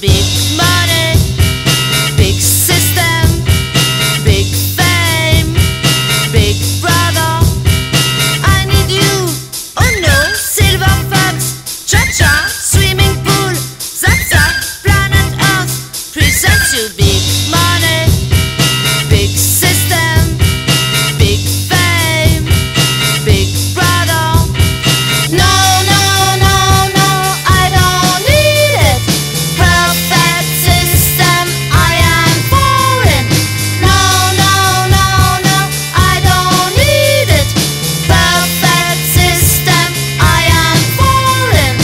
Big money, big system, big fame, big brother. I need you, oh no, silver fox, cha-cha, swimming pool, zap-zap, planet Earth, presents you big money, big system, big fame, big brother. No, no, no, no, I don't need it. Perfect system, I am for it. No, no, no, no, I don't need it. Perfect system, I am for it.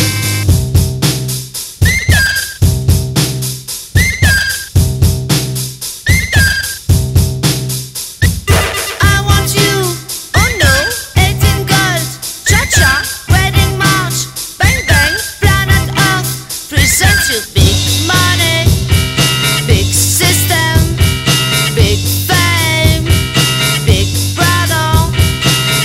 I want you, oh no, 18 gold, cha-cha, wedding march, bang bang, planet Earth, presents you big money, big system, big fame, big brother.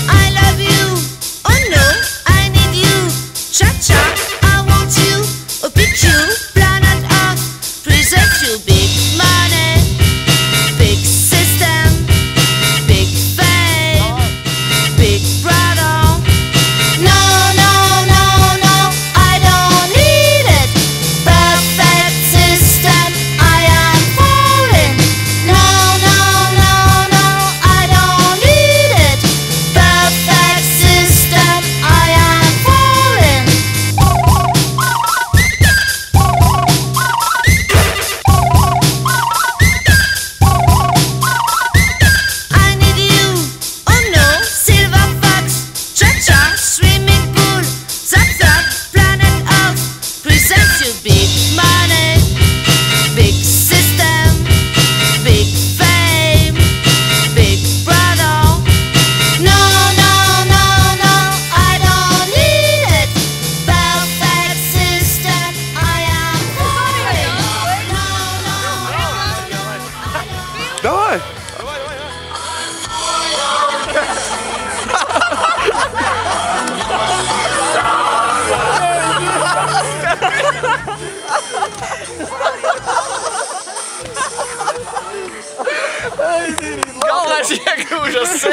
I love you, oh no, I need you, cha-cha, I want you, oh pick you, planet Earth, presents you big money, big system, big fame, big brother. No, no, no, no, I don't need it. Perfect system, I am for it. No, no, no, no, I don't need it. Perfect system, I am for it. I need you, oh no, silver fox, cha-cha, swimming pool, zap-zap, planet Earth, presents you big money, big system, big fame, big brother. No, no, no, no, I don't need it. Perfect system, I am for it. No, no, no, Давай! Galvas, jak už zase.